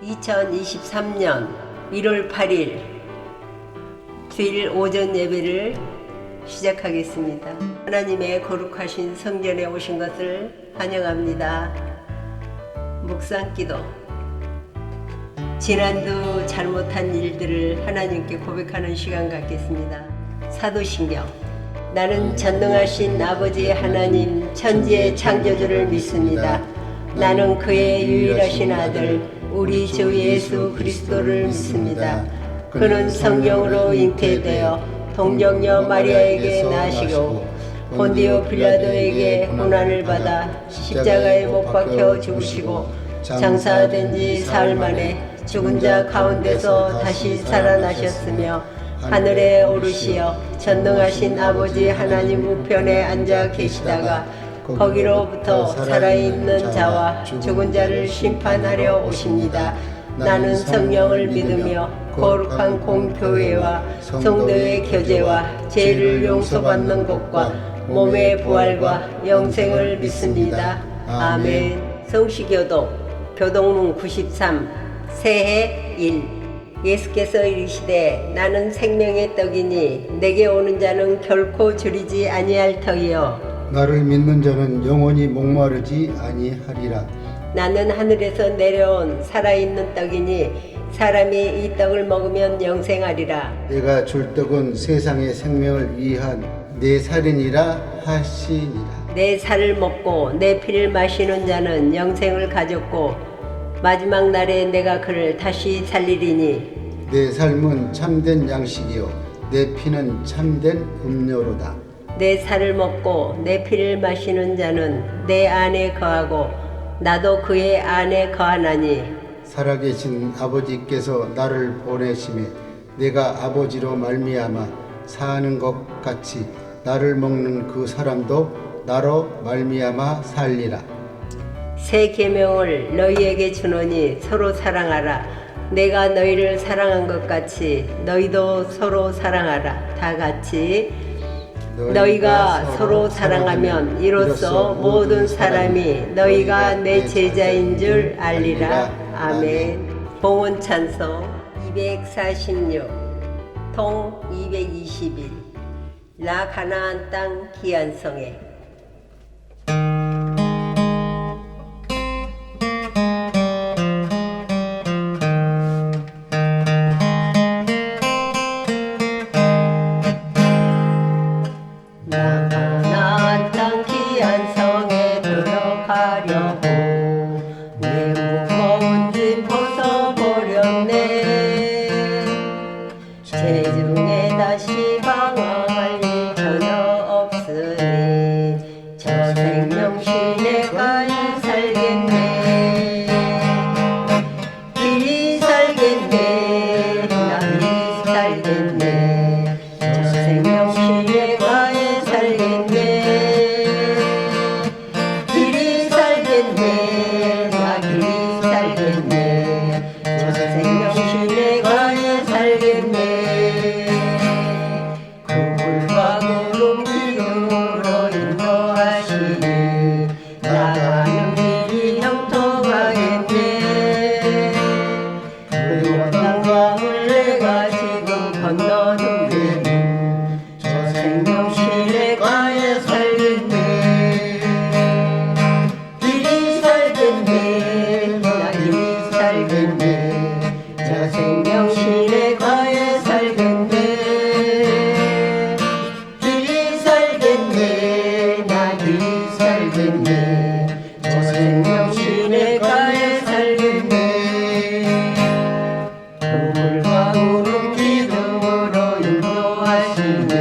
2023년 1월 8일 주일 오전 예배를 시작하겠습니다. 하나님의 거룩하신 성전에 오신 것을 환영합니다. 묵상기도. 지난주 잘못한 일들을 하나님께 고백하는 시간 갖겠습니다. 사도신경. 나는 전능하신 아버지 하나님 천지의 창조주를 믿습니다. 나는 그의 유일하신 아들 우리 주 예수 그리스도를 믿습니다. 그는 성령으로 잉태되어 동정녀 마리아에게 나시고 본디오 빌라도에게 고난을 받아 십자가에 못 박혀 죽으시고 장사된 지 사흘 만에 죽은 자 가운데서 다시 살아나셨으며 하늘에 오르시어 전능하신 아버지 하나님 우편에 앉아 계시다가 거기로부터 살아있는 자와 죽은 자를 심판하려 오십니다. 나는 성령을 믿으며 거룩한 공교회와 성도의 교제와 죄를 용서받는 것과 몸의 부활과 영생을 믿습니다. 아멘. 성시교독 교동문 93 새해 1. 예수께서 이르시되 나는 생명의 떡이니 내게 오는 자는 결코 줄이지 아니할 터이요 나를 믿는 자는 영원히 목마르지 아니하리라. 나는 하늘에서 내려온 살아있는 떡이니 사람이 이 떡을 먹으면 영생하리라. 내가 줄 떡은 세상의 생명을 위한 내 살이니라 하시니라. 내 살을 먹고 내 피를 마시는 자는 영생을 가졌고 마지막 날에 내가 그를 다시 살리리니 내 삶은 참된 양식이요 내 피는 참된 음료로다. 내 살을 먹고 내 피를 마시는 자는 내 안에 거하고 나도 그의 안에 거하나니 살아계신 아버지께서 나를 보내심에 내가 아버지로 말미암아 사는 것 같이 나를 먹는 그 사람도 나로 말미암아 살리라. 새 계명을 너희에게 주노니 서로 사랑하라. 내가 너희를 사랑한 것 같이 너희도 서로 사랑하라. 다 같이 너희가 서로 사랑하면 이로써 모든 사람이 너희가 내 제자인 줄 알리라. 아멘. 봉헌 찬송 246 통 221 나 가나안 땅 귀한 성에 가나안 땅 귀한 성에 들어가려고 내 무거운 짐 벗어버렸네. 체중에 다시 방황할 일 전혀 없으니 저 생명신의 가에 살겠네. 길이 살겠네. 나 길이 살겠네. 저 생명신의 가에 살겠네. 길이 살겠네. 나 길이 살겠네. 저 생명신의 가에 살겠네. 그 불과 구름 기둥으로 인도하시니 나가는 길이 형통하겠네. 그 요단강을 내가 지금 건너주니 저 생명신의 가에 살겠네. 길이 살겠네. 나 길이 살겠네. 저 생명신의 가에 살겠네. 길이 살겠네. 나 길이 살겠네. 저 생명신의 가에 살겠네. 그물과 구름 기둥으로 인도하시니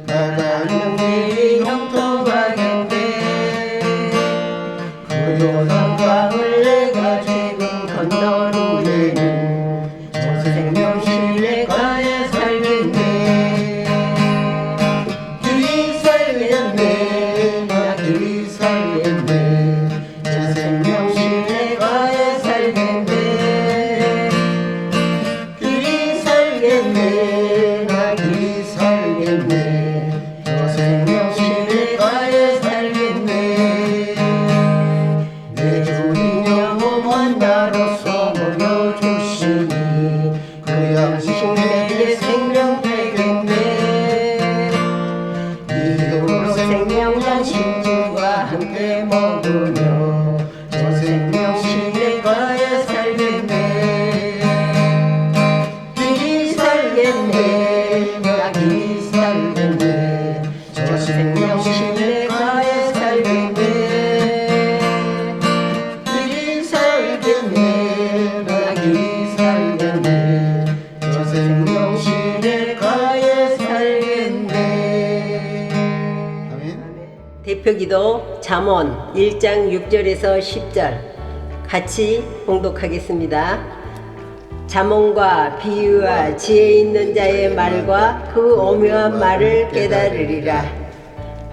나가는 길이 형통하겠네. 그 요단강을 내가 지금 건너는 대표기도 잠언 1장 6절에서 10절 같이 봉독하겠습니다. 잠언과 비유와 지혜 있는 자의 말과 그 오묘한 말을 깨달으리라.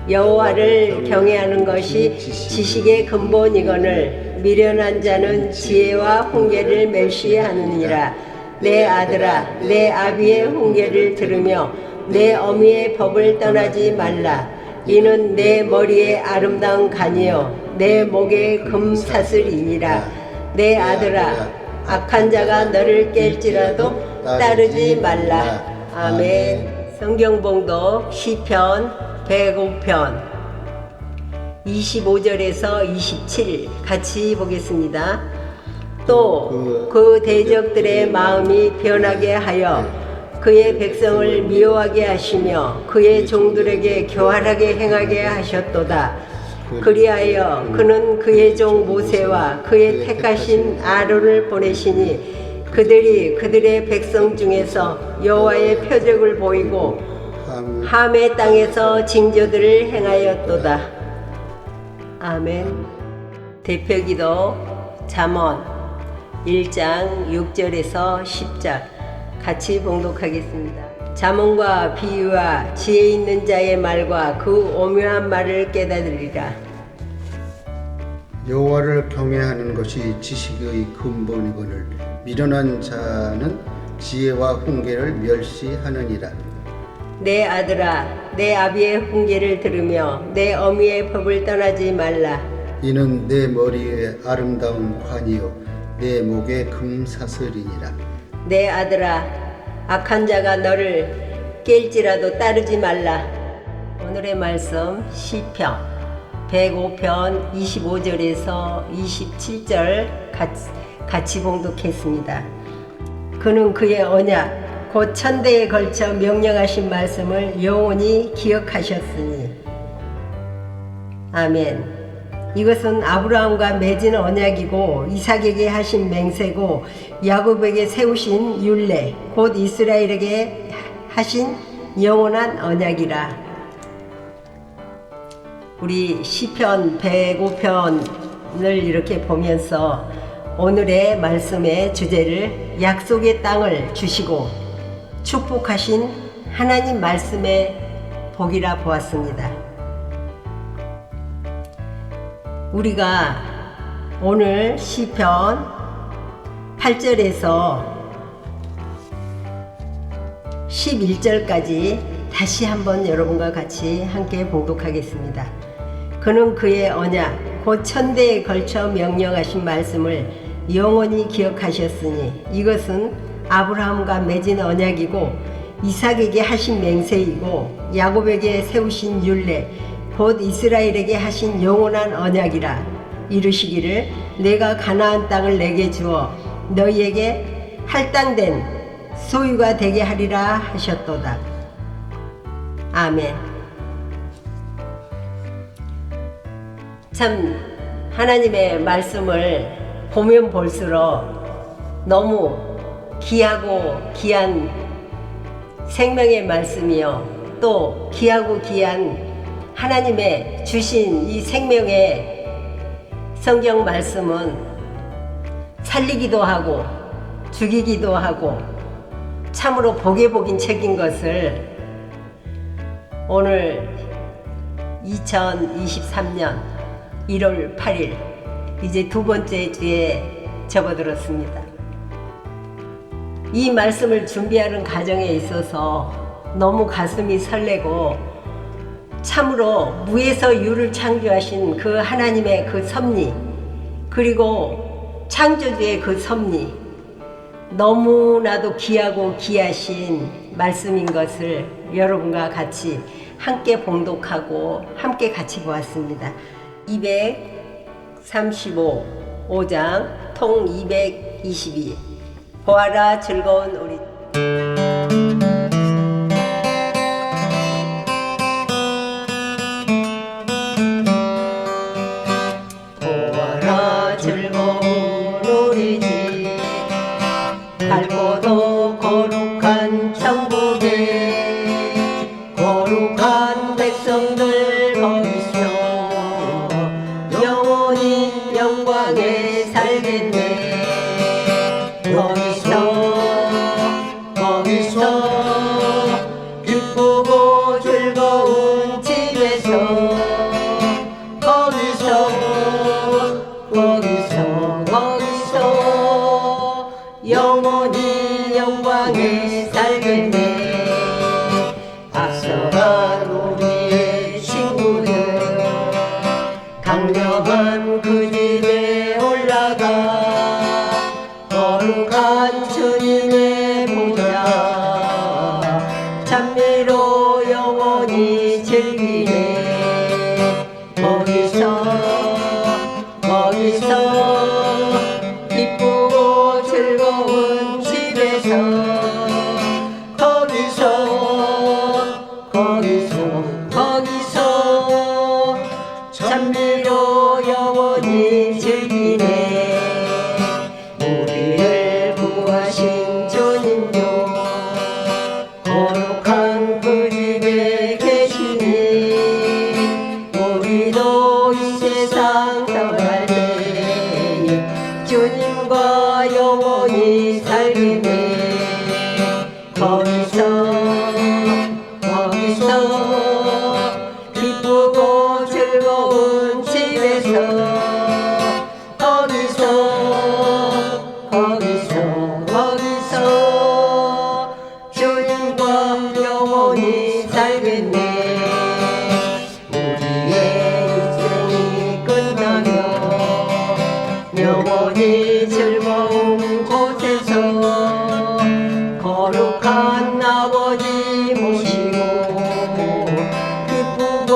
여호와를 경외하는 것이 지식의 근본이거늘 미련한 자는 지혜와 훈계를 멸시하느니라. 내 아들아, 내 아비의 훈계를 들으며 내 어미의 법을 떠나지 말라. 이는 내 머리에 아름다운 간이요 내 목에 금사슬이니라. 내 아들아, 악한 자가 너를 깰지라도 따르지 말라. 아멘. 성경봉독 시편 105편 25절에서 27 같이 보겠습니다. 또 그 대적들의 마음이 변하게 하여 그의 백성을 미워하게 하시며 그의 종들에게 교활하게 행하게 하셨도다. 그리하여 그는 그의 종 모세와 그의 택하신 아론을 보내시니 그들이 그들의 백성 중에서 여호와의 표적을 보이고 함의 땅에서 징조들을 행하였도다. 아멘. 대표기도 잠언 1장 6절에서 10절 같이 봉독하겠습니다. 잠언과 비유와 지혜 있는 자의 말과 그 오묘한 말을 깨달으리라. 여호와를 경외하는 것이 지식의 근본이거늘 미련한 자는 지혜와 훈계를 멸시하느니라. 내 아들아, 내 아비의 훈계를 들으며 내 어미의 법을 떠나지 말라. 이는 내 머리에 아름다운 관이요 내 목에 금사슬이니라. 내 아들아, 악한 자가 너를 깰지라도 따르지 말라. 오늘의 말씀 시편 105편 25절에서 27절 같이 봉독했습니다. 그는 그의 언약 곧 천대에 걸쳐 명령하신 말씀을 영원히 기억하셨으니. 아멘. 이것은 아브라함과 맺은 언약이고 이삭에게 하신 맹세고 야곱에게 세우신 율례 곧 이스라엘에게 하신 영원한 언약이라. 우리 시편 105편을 이렇게 보면서 오늘의 말씀의 주제를 약속의 땅을 주시고 축복하신 하나님 말씀의 복이라 보았습니다. 우리가 오늘 시편 8절에서 11절까지 다시 한번 여러분과 같이 함께 봉독하겠습니다. 그는 그의 언약 곧 천대에 걸쳐 명령하신 말씀을 영원히 기억하셨으니 이것은 아브라함과 맺은 언약이고 이삭에게 하신 맹세이고 야곱에게 세우신 율례 곧 이스라엘에게 하신 영원한 언약이라. 이르시기를 내가 가나안 땅을 내게 주어 너희에게 할당된 소유가 되게 하리라 하셨도다. 아멘. 참 하나님의 말씀을 보면 볼수록 너무 귀하고 귀한 생명의 말씀이요 또 귀하고 귀한 하나님의 주신 이 생명의 성경 말씀은 살리기도 하고 죽이기도 하고 참으로 복에 복인 책인 것을 오늘 2023년 1월 8일 이제 두 번째 주에 접어들었습니다. 이 말씀을 준비하는 과정에 있어서 너무 가슴이 설레고 참으로 무에서 유를 창조하신 그 하나님의 그 섭리 그리고 창조주의 그 섭리 너무나도 귀하고 귀하신 말씀인 것을 여러분과 같이 함께 봉독하고 함께 같이 보았습니다. 235장 통 222 보아라 즐거운 우리 보아라 즐거운 우리 집 밝고도 거룩한 천국에 거룩한 백성들 거기서 거기서 기쁘고 즐거운 집에서 거기서 영원히 영광에 살겠네. 앞서간 우리의 친구들 강력한 그 집에 올라가 거룩한 주님의 보좌 찬미로 영원히 즐기네. 거기서 기쁘고 즐거운 집에서 거기서 찬미로 영원히 즐기네. 우리를 구하신 주님요 거룩한 그 집에 계시니 우리도 이 세상 떠날 때 주님과 영원히 살겠네. 거기서 기쁘고 즐거운 집에서 거기서 주님과 영원히 살겠네. 우리의 인생이 끝나면 영원히 즐거운 곳에서 거룩한 아버지 모시고 기쁘고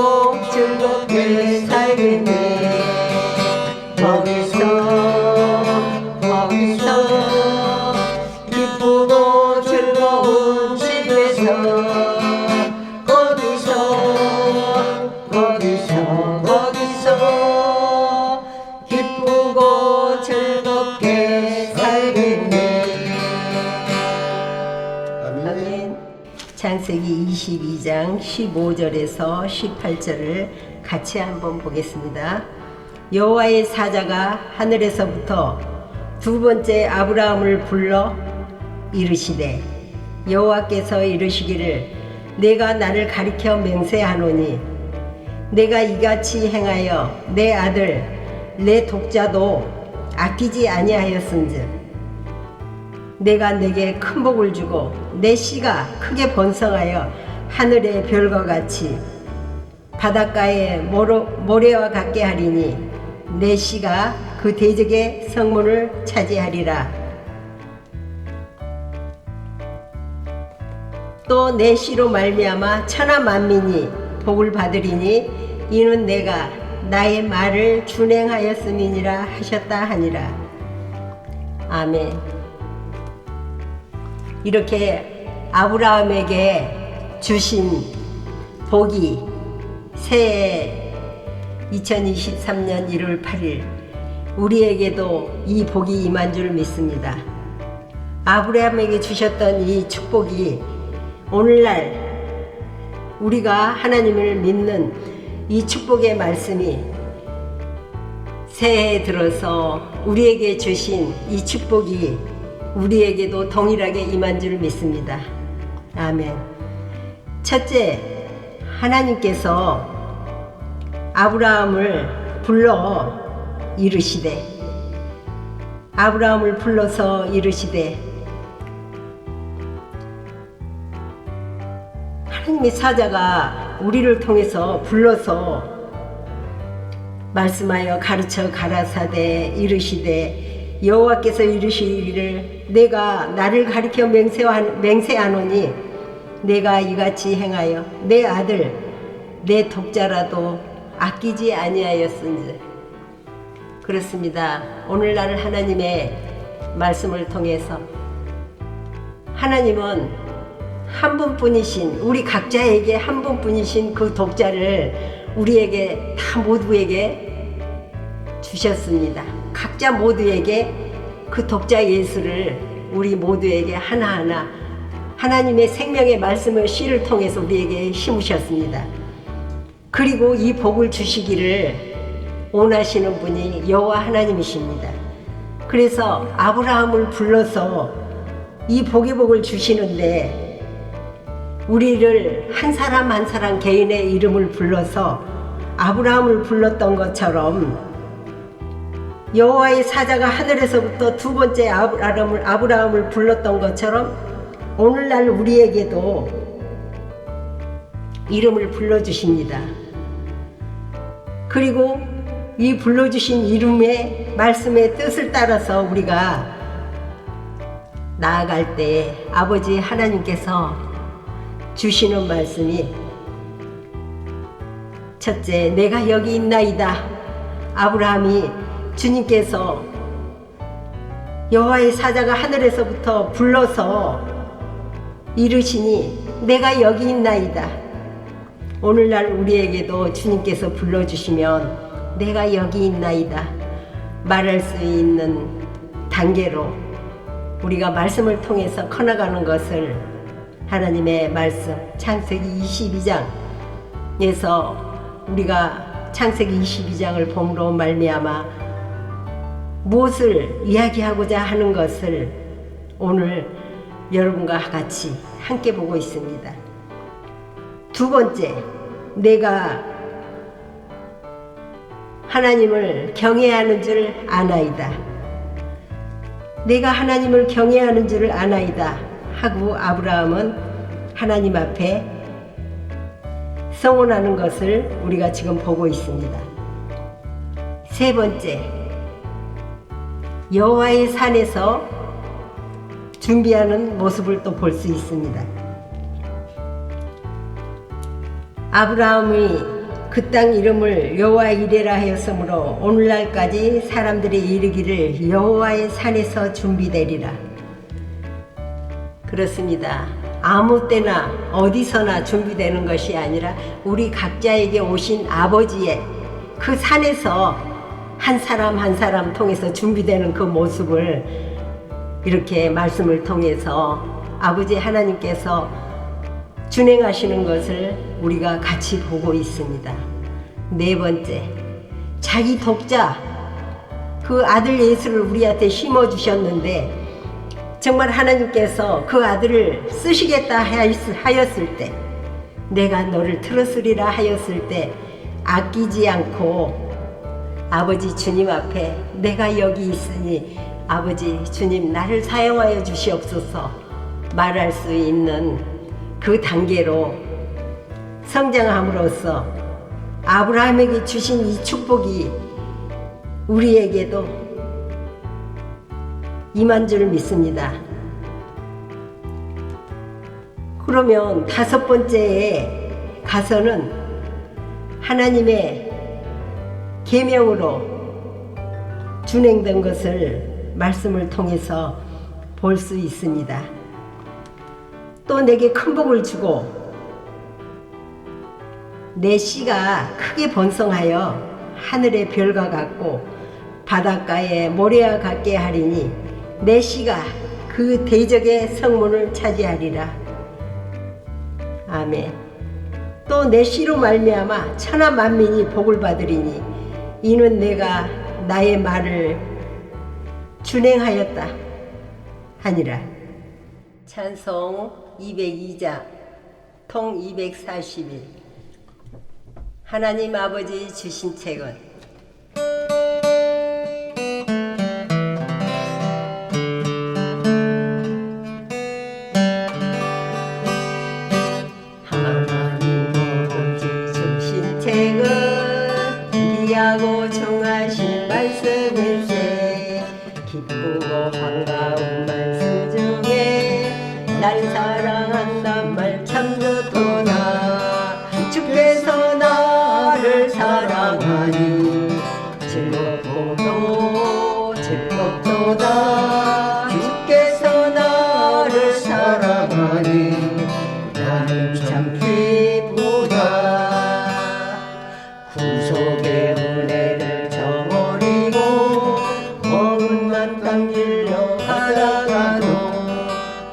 즐겁게 살겠네. 거기서 기쁘고 즐거운 집에서 거기서 기쁘고 즐겁게 살겠네. 아멘. 창세기 22장 15절에서 18절을 같이 한번 보겠습니다. 여호와의 사자가 하늘에서부터 두 번째 아브라함을 불러 이르시되 여호와께서 이르시기를 내가 나를 가리켜 맹세하노니 내가 이같이 행하여 내 아들 내 독자도 아끼지 아니하였은즉 내가 내게 큰 복을 주고 내 씨가 크게 번성하여 하늘의 별과 같이 바닷가의 모래와 같게 하리니 내 씨가 그 대적의 성문을 차지하리라. 또 내 씨로 말미암아 천하 만민이 복을 받으리니 이는 내가 나의 말을 준행하였음이니라 하셨다 하니라. 아멘. 이렇게 아브라함에게 주신 복이 새해 2023년 1월 8일 우리에게도 이 복이 임한 줄 믿습니다. 아브라함에게 주셨던 이 축복이 오늘날 우리가 하나님을 믿는 이 축복의 말씀이 새해에 들어서 우리에게 주신 이 축복이 우리에게도 동일하게 임한 줄 믿습니다. 아멘. 첫째, 하나님께서 아브라함을 불러 이르시되 아브라함을 불러서 이르시되 하나님의 사자가 우리를 통해서 불러서 말씀하여 가르쳐 가라사대 이르시되 여호와께서 이르시기를 내가 나를 가리켜 맹세하노니 내가 이같이 행하여 내 아들 내 독자라도 아끼지 아니하였은즉. 그렇습니다. 오늘날 하나님의 말씀을 통해서 하나님은 한 분뿐이신 우리 각자에게 한 분뿐이신 그 독자를 우리에게 다 모두에게 주셨습니다. 각자 모두에게 그 독자 예수를 우리 모두에게 하나하나 하나님의 생명의 말씀을 씨를 통해서 우리에게 심으셨습니다. 그리고 이 복을 주시기를 원하시는 분이 여호와 하나님이십니다. 그래서 아브라함을 불러서 이 복의 복을 주시는데 우리를 한 사람 한 사람 개인의 이름을 불러서 아브라함을 불렀던 것처럼 여호와의 사자가 하늘에서부터 두 번째 아브라함을 불렀던 것처럼 오늘날 우리에게도 이름을 불러주십니다. 그리고 이 불러주신 이름의 말씀의 뜻을 따라서 우리가 나아갈 때 아버지 하나님께서 주시는 말씀이 첫째, 내가 여기 있나이다. 아브라함이 주님께서 여호와의 사자가 하늘에서부터 불러서 이르시니 내가 여기 있나이다. 오늘날 우리에게도 주님께서 불러주시면 내가 여기 있나이다 말할 수 있는 단계로 우리가 말씀을 통해서 커나가는 것을 하나님의 말씀 창세기 22장에서 우리가 창세기 22장을 봄으로 말미암아 무엇을 이야기하고자 하는 것을 오늘 여러분과 같이 함께 보고 있습니다. 두 번째, 내가 하나님을 경외하는 줄 아나이다. 내가 하나님을 경외하는 줄 아나이다 하고 아브라함은 하나님 앞에 성원하는 것을 우리가 지금 보고 있습니다. 세 번째, 여호와의 산에서 준비하는 모습을 또 볼 수 있습니다. 아브라함이 그 땅 이름을 여호와 이레라 하였으므로 오늘날까지 사람들이 이르기를 여호와의 산에서 준비되리라. 그렇습니다. 아무 때나 어디서나 준비되는 것이 아니라 우리 각자에게 오신 아버지의 그 산에서 한 사람 한 사람 통해서 준비되는 그 모습을 이렇게 말씀을 통해서 아버지 하나님께서 준행하시는 것을 우리가 같이 보고 있습니다. 네 번째, 자기 독자 그 아들 예수를 우리한테 심어주셨는데 정말 하나님께서 그 아들을 쓰시겠다 하였을 때 내가 너를 틀었으리라 하였을 때 아끼지 않고 아버지 주님 앞에 내가 여기 있으니 아버지 주님 나를 사용하여 주시옵소서 말할 수 있는 그 단계로 성장함으로써 아브라함에게 주신 이 축복이 우리에게도 임한 줄 믿습니다. 그러면 다섯 번째에 가서는 하나님의 계명으로 준행된 것을 말씀을 통해서 볼 수 있습니다. 또 내게 큰 복을 주고 내 씨가 크게 번성하여 하늘의 별과 같고 바닷가의 모래와 같게 하리니 내 씨가 그 대적의 성문을 차지하리라. 아멘. 또 내 씨로 말미암아 천하 만민이 복을 받으리니 이는 내가 나의 말을 준행하였다 하니라. 찬송 202장 통 241. 하나님 아버지 주신 책은 하나님 아버지 주신 책은 귀하고 정하신 말씀일세. 기쁘고 반가운 말씀 중에 날 사랑한단 말 참 좋도다. 주께서 나를 사랑하니 즐겁도다. 주께서 나를 사랑하니 나는 참 기쁘다. 구속의 은혜를 저버리고 어긋난 땅 일려 가다가도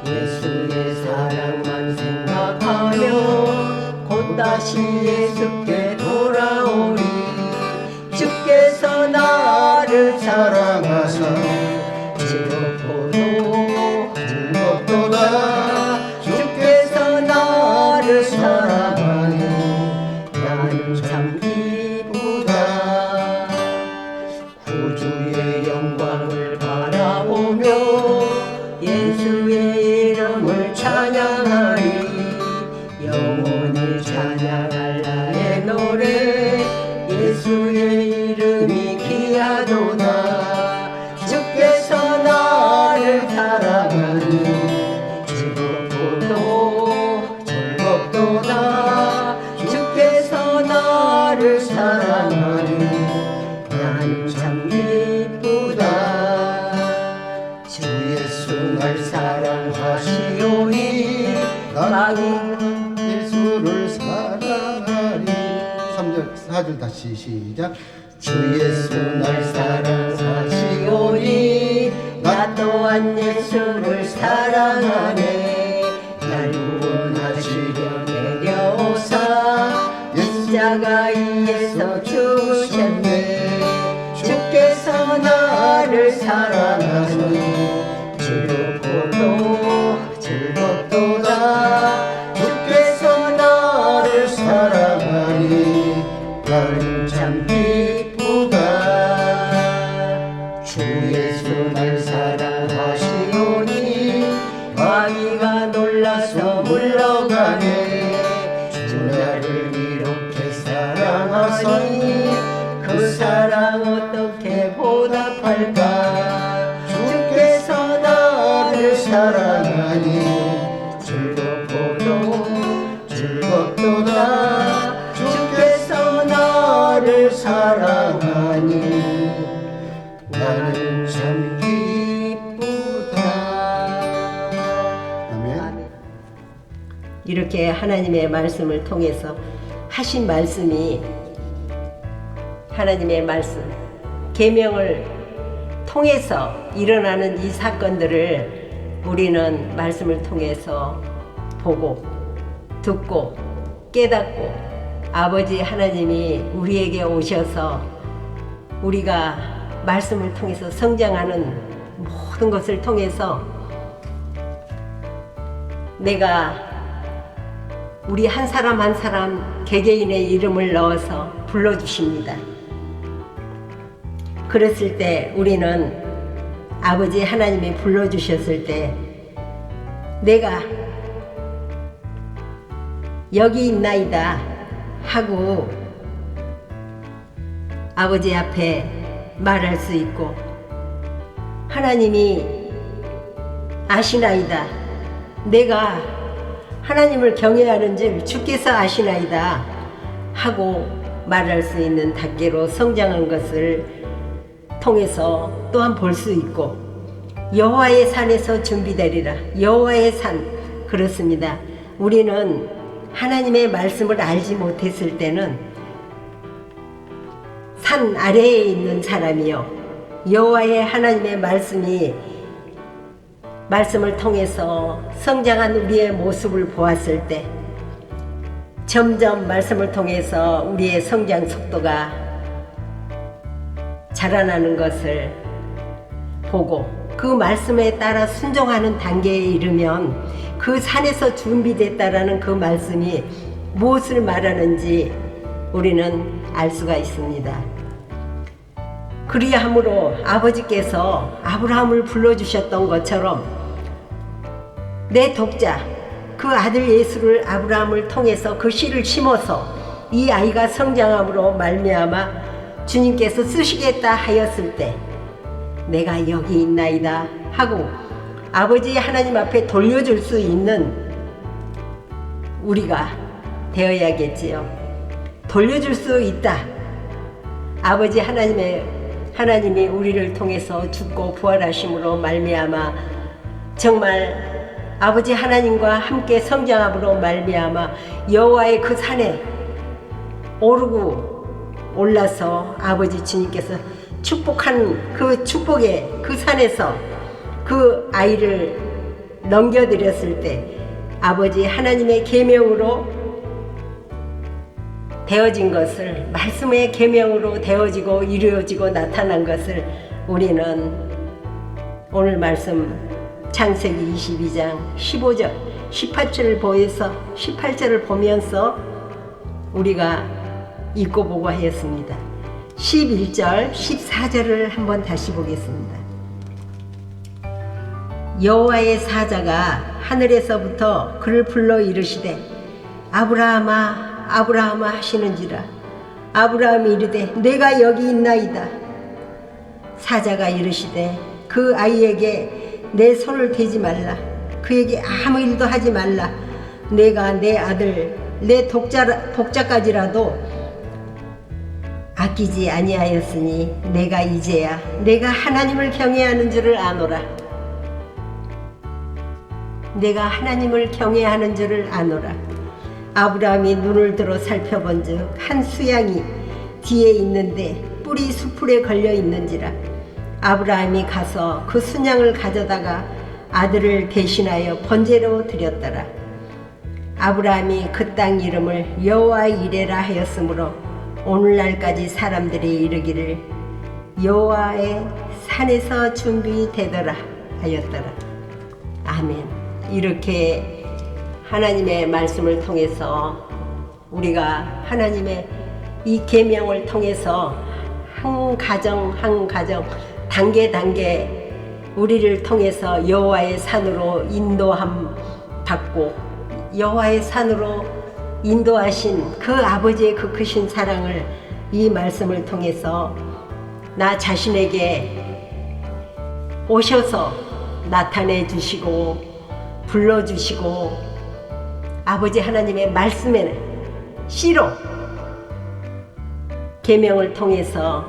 예수의 사랑만 생각하며 곧 다시 예수께 돌아오리. 주께서 나를 사랑하사 예수 날 사랑하시오니 나는 예수를 사랑하리. 3절 4절 다시 시작. 주 예수 날 사랑하시오니 나 또한 예수를 사랑하네. 날 구원하시려 내려오사 십자가 위에서 죽으셨네. 주께서 나를 사랑하시니 즐겁도다. 주께서 나를 사랑하니 나는 참 기쁘다. 주 예수 날 사랑하시오니 마귀가 놀라서 물러가네. 주 나를 이렇게 사랑하시니 그 사랑 어떻게 보답할까. 주께서 나를 사랑하니 즐겁도다. 주께서 나를 사랑하니 나는 참 기쁘다. 아멘. 이렇게 하나님의 말씀을 통해서 하신 말씀이, 하나님의 말씀, 계명을 통해서 일어나는 이 사건들을 우리는 말씀을 통해서 보고 듣고 깨닫고 아버지 하나님이 우리에게 오셔서 우리가 말씀을 통해서 성장하는 모든 것을 통해서 내가 우리 한 사람 한 사람 개개인의 이름을 넣어서 불러주십니다. 그랬을 때 우리는 아버지 하나님이 불러주셨을 때 내가 여기 있나이다 하고 아버지 앞에 말할 수 있고, 하나님이 아시나이다, 내가 하나님을 경외하는 줄 주께서 아시나이다 하고 말할 수 있는 단계로 성장한 것을 통해서 또한 볼 수 있고, 여호와의 산에서 준비되리라. 여호와의 산, 그렇습니다. 우리는 하나님의 말씀을 알지 못했을 때는 산 아래에 있는 사람이요, 여호와의 하나님의 말씀을 통해서 성장한 우리의 모습을 보았을 때 점점 말씀을 통해서 우리의 성장 속도가 자라나는 것을 보고 그 말씀에 따라 순종하는 단계에 이르면 그 산에서 준비됐다라는 그 말씀이 무엇을 말하는지 우리는 알 수가 있습니다. 그리함으로 아버지께서 아브라함을 불러주셨던 것처럼 내 독자 그 아들 예수를 아브라함을 통해서 그 씨를 심어서 이 아이가 성장함으로 말미암아 주님께서 쓰시겠다 하였을 때 내가 여기 있나이다 하고 아버지 하나님 앞에 돌려줄 수 있는 우리가 되어야겠지요. 돌려줄 수 있다. 아버지 하나님이 우리를 통해서 죽고 부활하심으로 말미암아 정말 아버지 하나님과 함께 성장함으로 말미암아 여호와의 그 산에 올라서 아버지 주님께서 축복한 그 축복의 그 산에서 그 아이를 넘겨드렸을 때 아버지 하나님의 계명으로 되어진 것을, 말씀의 계명으로 되어지고 이루어지고 나타난 것을 우리는 오늘 말씀 창세기 22장 15절 18절을 보면서 우리가 읽고 보고 하였습니다. 11절 14절을 한번 다시 보겠습니다. 여호와의 사자가 하늘에서부터 그를 불러 이르시되 아브라함아 아브라함아 하시는지라. 아브라함이 이르되 내가 여기 있나이다. 사자가 이르시되 그 아이에게 내 손을 대지 말라. 그에게 아무 일도 하지 말라. 내가 내 아들 내 독자까지라도 아끼지 아니하였으니 내가 이제야 내가 하나님을 경외하는 줄을 아노라. 내가 하나님을 경외하는 줄을 아노라. 아브라함이 눈을 들어 살펴본즉 한 수양이 뒤에 있는데 뿔이 수풀에 걸려 있는지라. 아브라함이 가서 그 순양을 가져다가 아들을 대신하여 번제로 드렸더라. 아브라함이 그 땅 이름을 여호와 이레라 하였으므로 오늘날까지 사람들이 이르기를 여호와의 산에서 준비되더라 하였더라. 아멘. 이렇게 하나님의 말씀을 통해서 우리가 하나님의 이 계명을 통해서 한 가정 한 가정 단계 우리를 통해서 여호와의 산으로 인도함 받고 여호와의 산으로 인도하신 그 아버지의 그 크신 사랑을 이 말씀을 통해서 나 자신에게 오셔서 나타내 주시고 불러주시고 아버지 하나님의 말씀에는 씨로 계명을 통해서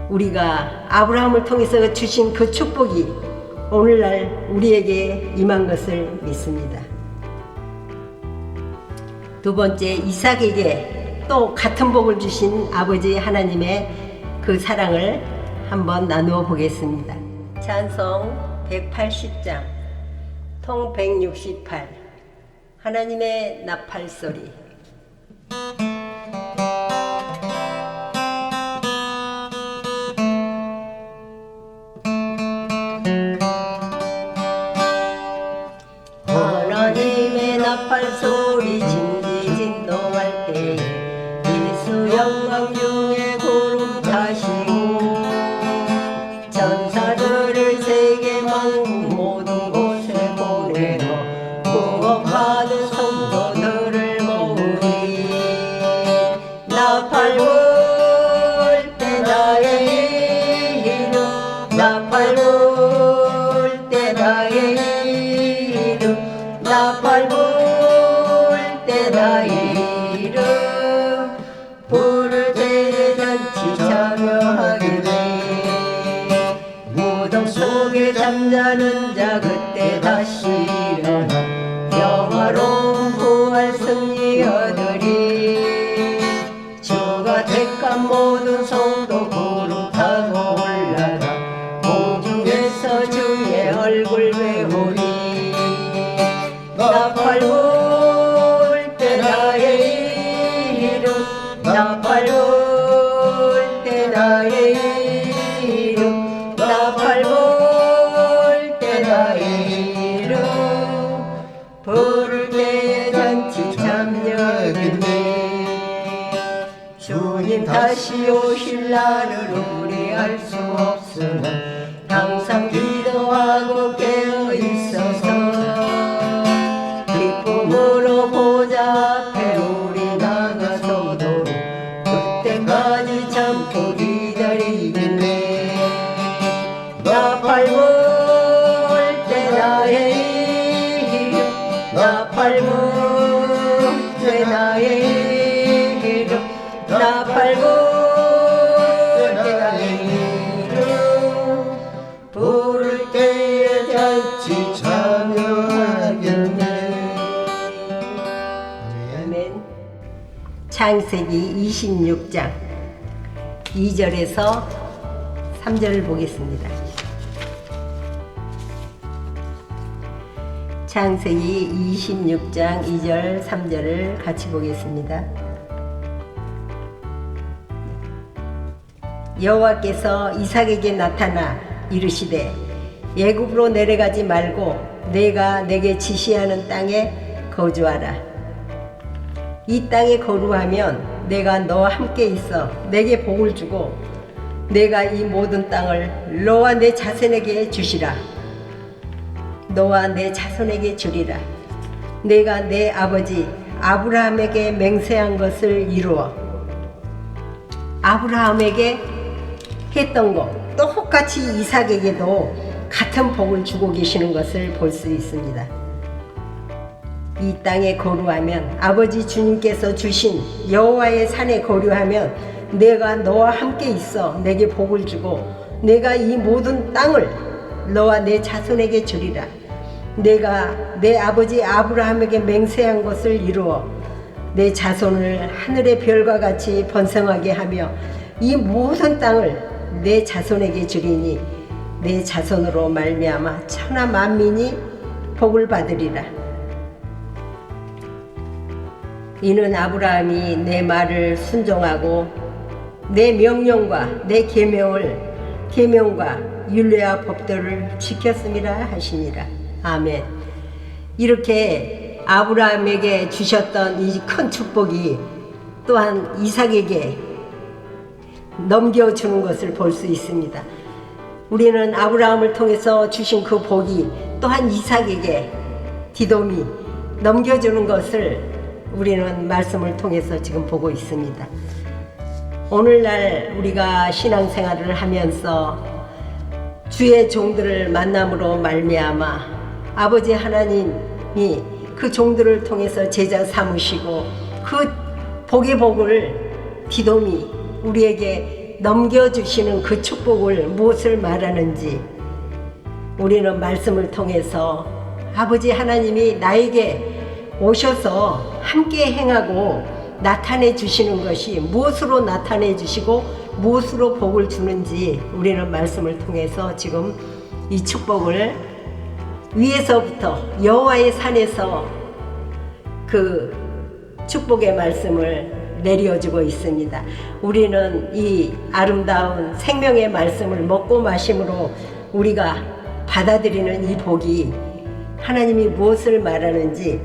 우리가 아브라함을 통해서 주신 그 축복이 오늘날 우리에게 임한 것을 믿습니다. 두 번째, 이삭에게 또 같은 복을 주신 아버지 하나님의 그 사랑을 한번 나누어 보겠습니다. 찬송 180장 통 168 하나님의 나팔소리. 하나님의 나팔소리 진동할 때 예수 영광 중에 구름 타시고 천사들을 세계 만국 모든 곳에 보내어 구원받은 성도들을 모으리. 나팔 불 때 나의 이름 나팔 불 때 나의 이름 나팔 불 때 나의 이름 부를 때 잔치 참여하게 돼. 무덤 속에 잠자는 자 그때 다시 일어나 영화로운 부활 승리 얻으리. 주가 택한 모든 성도 구름 타고 올라가 공중에서 주의 얼굴 배우리. 나팔 불 때 나의 이름 나팔 불 때 나의 이름 나팔 불 때 나의 이름 부를 때에 잔치 참여하겠네. 주님 다시 오실 날을 우리 알 수 없으나 항상 기도하고 깨어 있어서 기쁨으로 보좌 앞에 우리 나가서도록 그때까지 참고 기다리겠네. 나팔 불 때 나의 이름 나팔 불 때 나의 이름 나팔 불 때 나의 이름 부를 때에 잔치 참여하겠네. 아멘. 창세기 26장 2절에서 3절을 보겠습니다. 창세기 26장 2절 3절을 같이 보겠습니다. 여호와께서 이삭에게 나타나 이르시되 애굽으로 내려가지 말고 내가 내게 지시하는 땅에 거주하라. 이 땅에 거주하면 내가 너와 함께 있어 내게 복을 주고 내가 이 모든 땅을 너와 내 자손에게 주시라. 너와 내 자손에게 주리라. 내가 내 아버지 아브라함에게 맹세한 것을 이루어 아브라함에게 했던 것 똑같이 이삭에게도 같은 복을 주고 계시는 것을 볼 수 있습니다. 이 땅에 거류하면 아버지 주님께서 주신 여호와의 산에 거류하면 내가 너와 함께 있어 내게 복을 주고 내가 이 모든 땅을 너와 내 자손에게 주리라. 내가 내 아버지 아브라함에게 맹세한 것을 이루어 내 자손을 하늘의 별과 같이 번성하게 하며 이 모든 땅을 내 자손에게 주리니 내 자손으로 말미암아 천하 만민이 복을 받으리라. 이는 아브라함이 내 말을 순종하고 내 명령과 내 계명과 율례와 법도를 지켰음이라 하시니라. 아멘. 이렇게 아브라함에게 주셨던 이 큰 축복이 또한 이삭에게 넘겨주는 것을 볼 수 있습니다. 우리는 아브라함을 통해서 주신 그 복이 또한 이삭에게 디돔이 넘겨주는 것을 우리는 말씀을 통해서 지금 보고 있습니다. 오늘날 우리가 신앙생활을 하면서 주의 종들을 만남으로 말미암아 아버지 하나님이 그 종들을 통해서 제자 삼으시고 그 복의 복을 디돔이 우리에게 넘겨주시는 그 축복을 무엇을 말하는지 우리는 말씀을 통해서 아버지 하나님이 나에게 오셔서 함께 행하고 나타내 주시는 것이 무엇으로 나타내 주시고 무엇으로 복을 주는지 우리는 말씀을 통해서 지금 이 축복을 위에서부터 여호와의 산에서 그 축복의 말씀을 내려주고 있습니다. 우리는 이 아름다운 생명의 말씀을 먹고 마심으로 우리가 받아들이는 이 복이 하나님이 무엇을 말하는지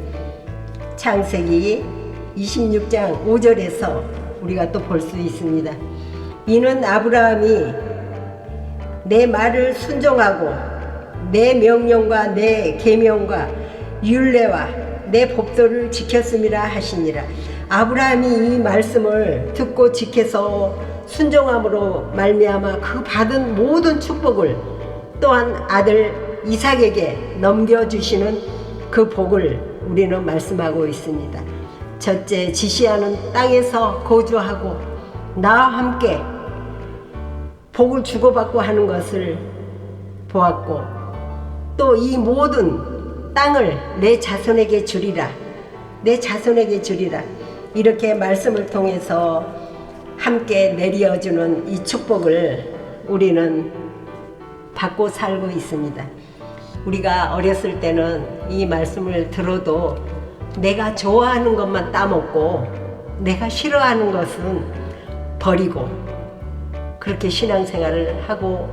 창세기 26장 5절에서 우리가 또 볼 수 있습니다. 이는 아브라함이 내 말을 순종하고 내 명령과 내 계명과 율례와 내 법도를 지켰음이라 하시니라. 아브라함이 이 말씀을 듣고 지켜서 순종함으로 말미암아 그 받은 모든 축복을 또한 아들 이삭에게 넘겨주시는 그 복을 우리는 말씀하고 있습니다. 첫째, 지시하는 땅에서 거주하고 나와 함께 복을 주고받고 하는 것을 보았고 또 이 모든 땅을 내 자손에게 주리라. 내 자손에게 주리라. 이렇게 말씀을 통해서 함께 내려주는 이 축복을 우리는 받고 살고 있습니다. 우리가 어렸을 때는 이 말씀을 들어도 내가 좋아하는 것만 따먹고 내가 싫어하는 것은 버리고 그렇게 신앙생활을 하고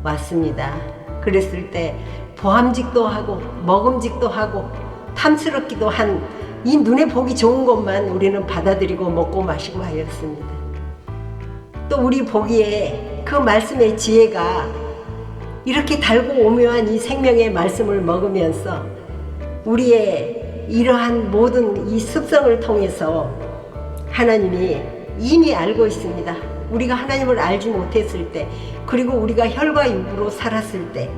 왔습니다. 그랬을 때 보암직도 하고 먹음직도 하고 탐스럽기도 한 이 눈에 보기 좋은 것만 우리는 받아들이고 먹고 마시고 하였습니다. 또 우리 보기에 그 말씀의 지혜가 이렇게 달고 오묘한 이 생명의 말씀을 먹으면서 우리의 이러한 모든 이 습성을 통해서 하나님이 이미 알고 있습니다. 우리가 하나님을 알지 못했을 때, 그리고 우리가 혈과 육으로 살았을 때,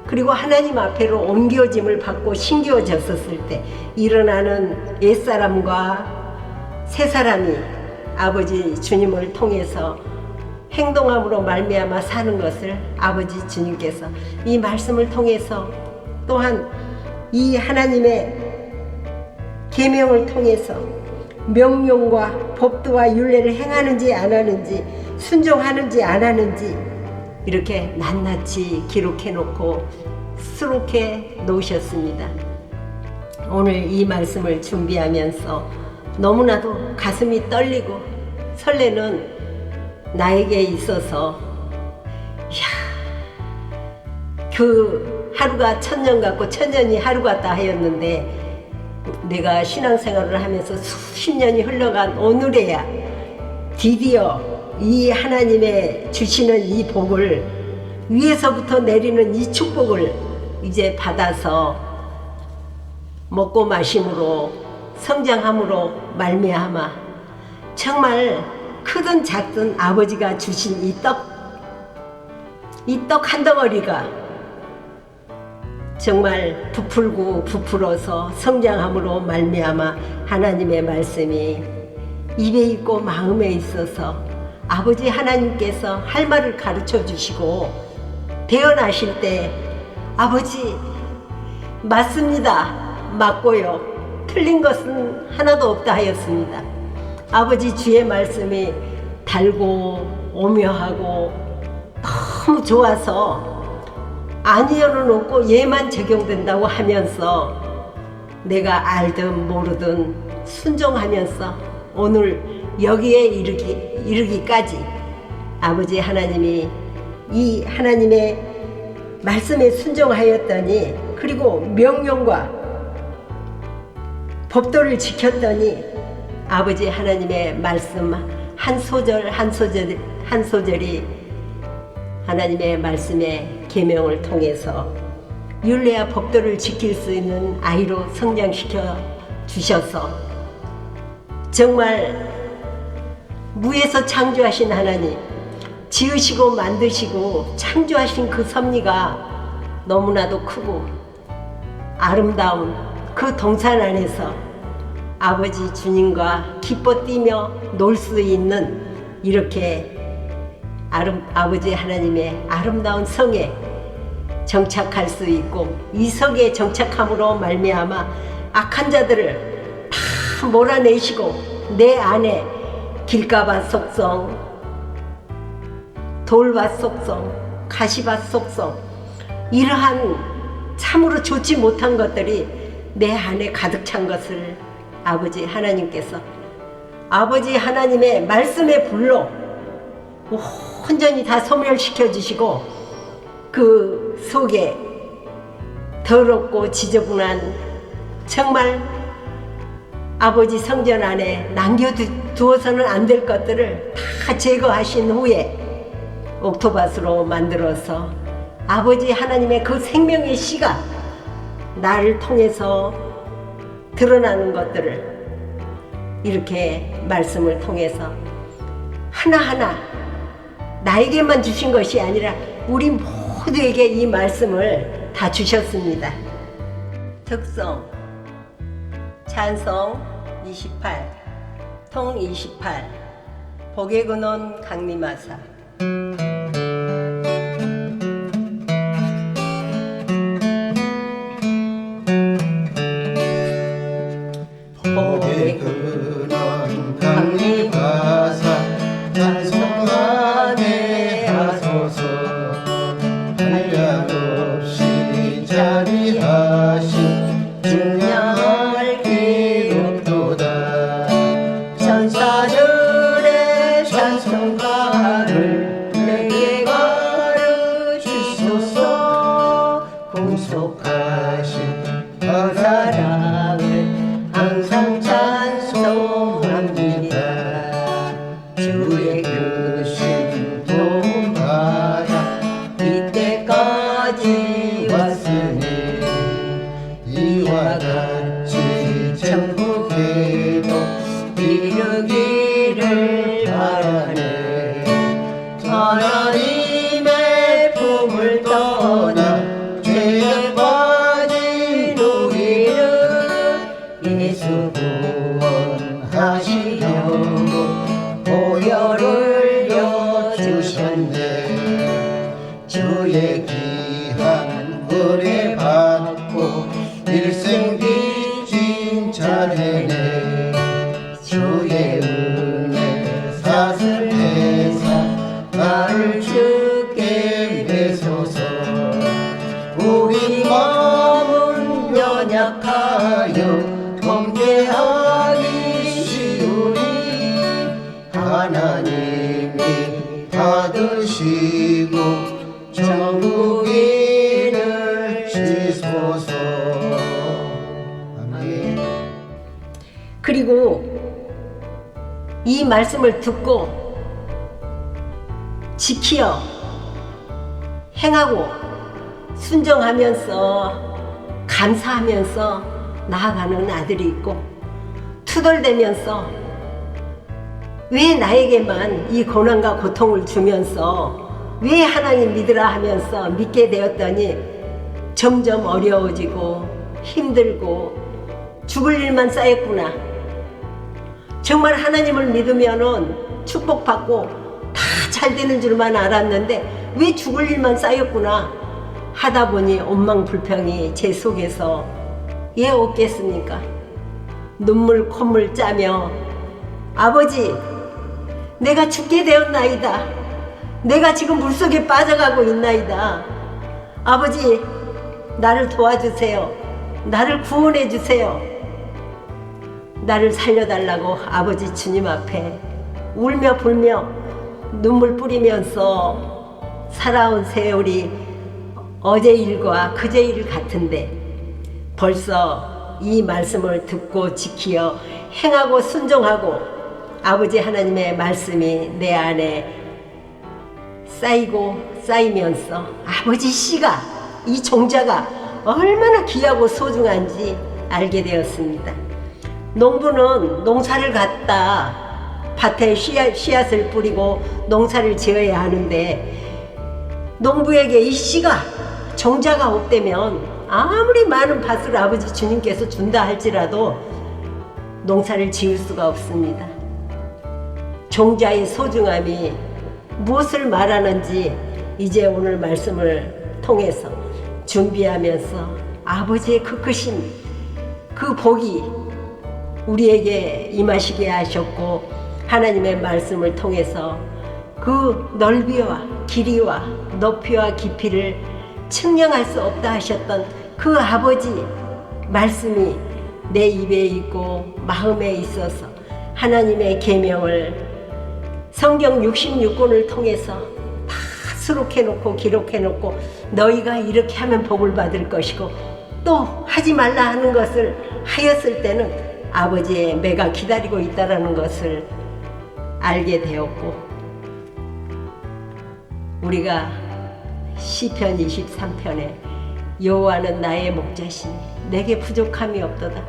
그리고 하나님 앞에로 옮겨짐을 받고 신겨졌었을 때 일어나는 옛사람과 새사람이 아버지 주님을 통해서 행동함으로 말미암아 사는 것을 아버지 주님께서 이 말씀을 통해서 또한 이 하나님의 계명을 통해서 명령과 법도와 율례를 행하는지 안 하는지 순종하는지 안 하는지 이렇게 낱낱이 기록해 놓고 수록해 놓으셨습니다. 오늘 이 말씀을 준비하면서 너무나도 가슴이 떨리고 설레는 나에게 있어서 그 하루가 천년 같고 천년이 하루 같다 하였는데 내가 신앙생활을 하면서 수십 년이 흘러간 오늘에야 드디어 이 하나님의 주시는 이 복을 위에서부터 내리는 이 축복을 이제 받아서 먹고 마심으로 성장함으로 말미암아 정말 크든 작든 아버지가 주신 이 떡 한 덩어리가 정말 부풀고 부풀어서 성장함으로 말미암아 하나님의 말씀이 입에 있고 마음에 있어서 아버지 하나님께서 할 말을 가르쳐 주시고 태어나실 때 아버지 맞습니다. 맞고요. 틀린 것은 하나도 없다 하였습니다. 아버지 주의 말씀이 달고 오묘하고 너무 좋아서 아니어는 없고 얘만 적용된다고 하면서 내가 알든 모르든 순종하면서 오늘 여기에 이르기까지 아버지 하나님이 이 하나님의 말씀에 순종하였더니 그리고 명령과 법도를 지켰더니 아버지 하나님의 말씀 한 소절 한 소절이 하나님의 말씀의 계명을 통해서 율례와 법도를 지킬 수 있는 아이로 성장시켜 주셔서 정말 무에서 창조하신 하나님, 지으시고 만드시고 창조하신 그 섭리가 너무나도 크고 아름다운 그 동산 안에서 아버지 주님과 기뻐 뛰며 놀 수 있는 이렇게 아버지 하나님의 아름다운 성에 정착할 수 있고 이 성에 정착함으로 말미암아 악한 자들을 다 몰아내시고 내 안에 길가밭 속성, 돌밭 속성, 가시밭 속성 이러한 참으로 좋지 못한 것들이 내 안에 가득 찬 것을 아버지 하나님께서 아버지 하나님의 말씀의 불로 온전히 다 소멸시켜 주시고 그 속에 더럽고 지저분한 정말 아버지 성전 안에 남겨두어서는 안 될 것들을 다 제거하신 후에 옥토밭으로 만들어서 아버지 하나님의 그 생명의 씨가 나를 통해서 드러나는 것들을 이렇게 말씀을 통해서 하나하나 나에게만 주신 것이 아니라 우리 모두에게 이 말씀을 다 주셨습니다. 특성 찬송 28 통 28 복의 근원 강림하사 복의 근원 강림하사 찬송하네 하소서 한량없이 자리하신 중량할 기록도다 천사들의 찬송가를 내게 가르치소서 공속하신 그 사랑을 항상 찬송합니다. 주의 크신 도움받아 이때까지 왔으니 이와 같이 천국에도 이르기를 바라네. 하나님의 품을 떠나 죄에 빠진 우리를 예수 구원하시려고 보혈을 여주셨네. 주의 귀한 은혜 받고 일생 빚진 자네네. 주의 은혜 사슬해서 나를 주께 매소서. 우리 마음은 연약하여 범죄하기 쉬우니 하나님이 받으시고 천국인을 주소서. 아멘. 그리고 이 말씀을 듣고 지키어 행하고 순종하면서 감사하면서 나아가는 아들이 있고 투덜대면서 왜 나에게만 이 고난과 고통을 주면서 왜 하나님 믿으라 하면서 믿게 되었더니 점점 어려워지고 힘들고 죽을 일만 쌓였구나. 정말 하나님을 믿으면은 축복받고 다 잘 되는 줄만 알았는데 왜 죽을 일만 쌓였구나 하다 보니 원망불평이 제 속에서 왜 없겠습니까? 눈물 콧물 짜며 아버지, 내가 죽게 되었나이다. 내가 지금 물속에 빠져가고 있나이다. 아버지, 나를 도와주세요. 나를 구원해 주세요. 나를 살려달라고 아버지 주님 앞에 울며 불며 눈물 뿌리면서 살아온 세월이 어제 일과 그제 일 같은데 벌써 이 말씀을 듣고 지키어 행하고 순종하고 아버지 하나님의 말씀이 내 안에 쌓이고 쌓이면서 아버지 씨가, 이 종자가 얼마나 귀하고 소중한지 알게 되었습니다. 농부는 농사를 갖다 밭에 씨앗을 뿌리고 농사를 지어야 하는데 농부에게 이 씨가, 종자가 없다면 아무리 많은 밭을 아버지 주님께서 준다 할지라도 농사를 지을 수가 없습니다. 종자의 소중함이 무엇을 말하는지 이제 오늘 말씀을 통해서 준비하면서 아버지의 그 크신 그 복이 우리에게 임하시게 하셨고 하나님의 말씀을 통해서 그 넓이와 길이와 높이와 깊이를 측량할 수 없다 하셨던 그 아버지 말씀이 내 입에 있고 마음에 있어서 하나님의 계명을 성경 66권을 통해서 다 수록해놓고 기록해놓고 너희가 이렇게 하면 복을 받을 것이고 또 하지 말라 하는 것을 하였을 때는 아버지의 매가 기다리고 있다는 것을 알게 되었고 우리가 시편 23편에 여호와는 나의 목자시니 내게 부족함이 없도다.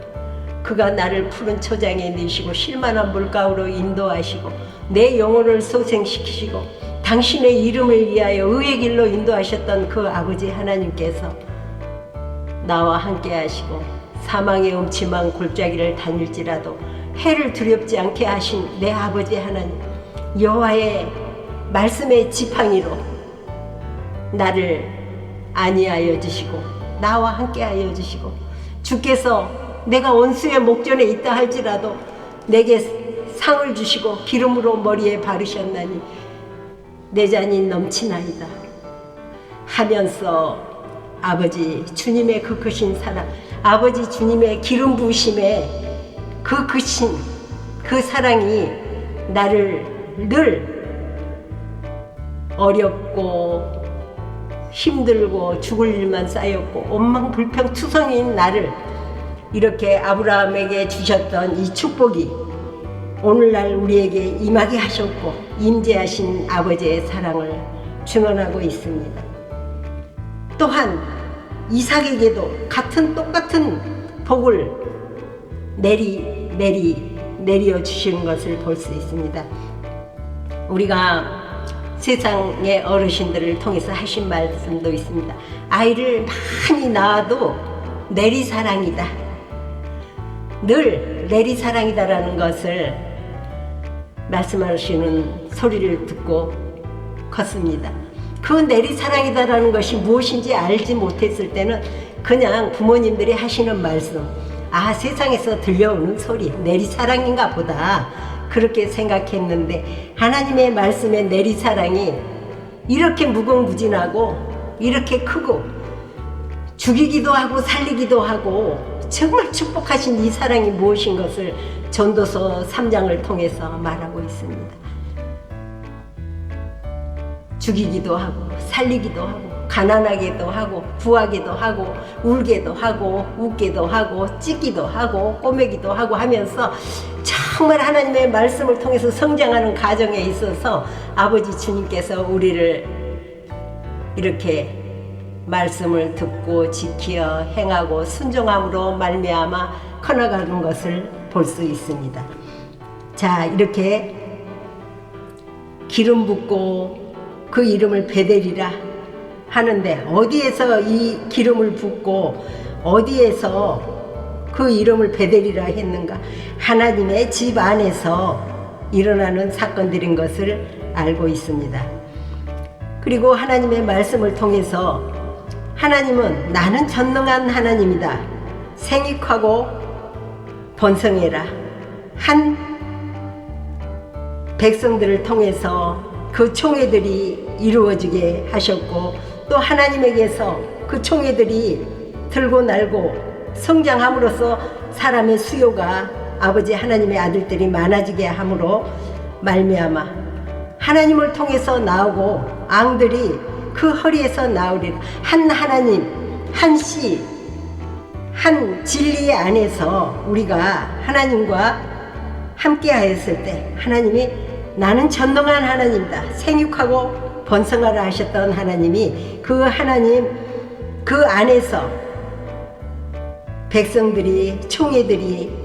그가 나를 푸른 초장에 넣으시고 쉴만한 물가로 인도하시고 내 영혼을 소생시키시고 당신의 이름을 위하여 의의 길로 인도하셨던 그 아버지 하나님께서 나와 함께 하시고 사망의 음침한 골짜기를 다닐지라도 해를 두렵지 않게 하신 내 아버지 하나님, 여호와의 말씀의 지팡이로 나를 안위하여 주시고 나와 함께 하여 주시고 주께서 내가 원수의 목전에 있다 할지라도 내게 상을 주시고 기름으로 머리에 바르셨나니 내 잔이 넘치나이다 하면서 아버지 주님의 그 크신 사랑, 아버지 주님의 기름 부으심에 그 크신 그 사랑이 나를 늘 어렵고 힘들고 죽을 일만 쌓였고 원망불평투성인 나를 이렇게 아브라함에게 주셨던 이 축복이 오늘날 우리에게 임하게 하셨고 임재하신 아버지의 사랑을 증언하고 있습니다. 또한 이삭에게도 똑같은 복을 내려 주시는 것을 볼 수 있습니다. 우리가 세상의 어르신들을 통해서 하신 말씀도 있습니다. 아이를 많이 낳아도 내리사랑이다. 늘 내리사랑이다라는 것을 말씀하시는 소리를 듣고 컸습니다. 그 내리사랑이다라는 것이 무엇인지 알지 못했을 때는 그냥 부모님들이 하시는 말씀, 세상에서 들려오는 소리, 내리사랑인가 보다 그렇게 생각했는데 하나님의 말씀의 내리사랑이 이렇게 무궁무진하고 이렇게 크고 죽이기도 하고 살리기도 하고 정말 축복하신 이 사랑이 무엇인 것을 전도서 3장을 통해서 말하고 있습니다. 죽이기도 하고 살리기도 하고 가난하게도 하고 부하게도 하고 울게도 하고 웃게도 하고 찢기도 하고 꼬매기도 하고 하면서 정말 하나님의 말씀을 통해서 성장하는 과정에 있어서 아버지 주님께서 우리를 이렇게 말씀을 듣고 지키어 행하고 순종함으로 말미암아 커나가는 것을 볼 수 있습니다. 자, 이렇게 기름 붓고 그 이름을 베델이라 하는데 어디에서 이 기름을 붓고 어디에서 그 이름을 베델이라 했는가? 하나님의 집 안에서 일어나는 사건들인 것을 알고 있습니다. 그리고 하나님의 말씀을 통해서 하나님은 나는 전능한 하나님이다. 생육하고 번성해라. 한 백성들을 통해서 그 총회들이 이루어지게 하셨고, 또 하나님에게서 그 총회들이 들고 날고 성장함으로써 사람의 수요가 아버지 하나님의 아들들이 많아지게 함으로 말미암아 하나님을 통해서 나오고 앙들이 그 허리에서 나오리라. 한 하나님, 한 씨, 한 진리 안에서 우리가 하나님과 함께 하였을 때 하나님이 나는 전능한 하나님이다. 생육하고 번성하라 하셨던 하나님이 그 하나님 그 안에서 백성들이 총회들이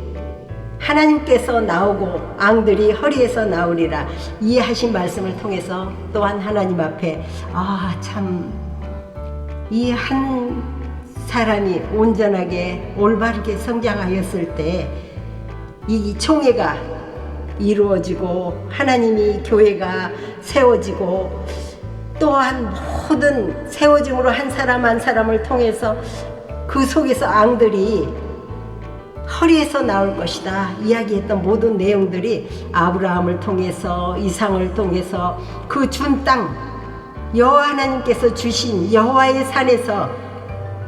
하나님께서 나오고 앙들이 허리에서 나오리라 이 하신 말씀을 통해서 또한 하나님 앞에 참 이 한 사람이 온전하게 올바르게 성장하였을 때 이 총회가 이루어지고 하나님이 교회가 세워지고 또한 모든 세워짐으로 한 사람 한 사람을 통해서 그 속에서 앙들이 허리에서 나올 것이다 이야기했던 모든 내용들이 아브라함을 통해서 이삭을 통해서 그 준 땅 여호와 하나님께서 주신 여호와의 산에서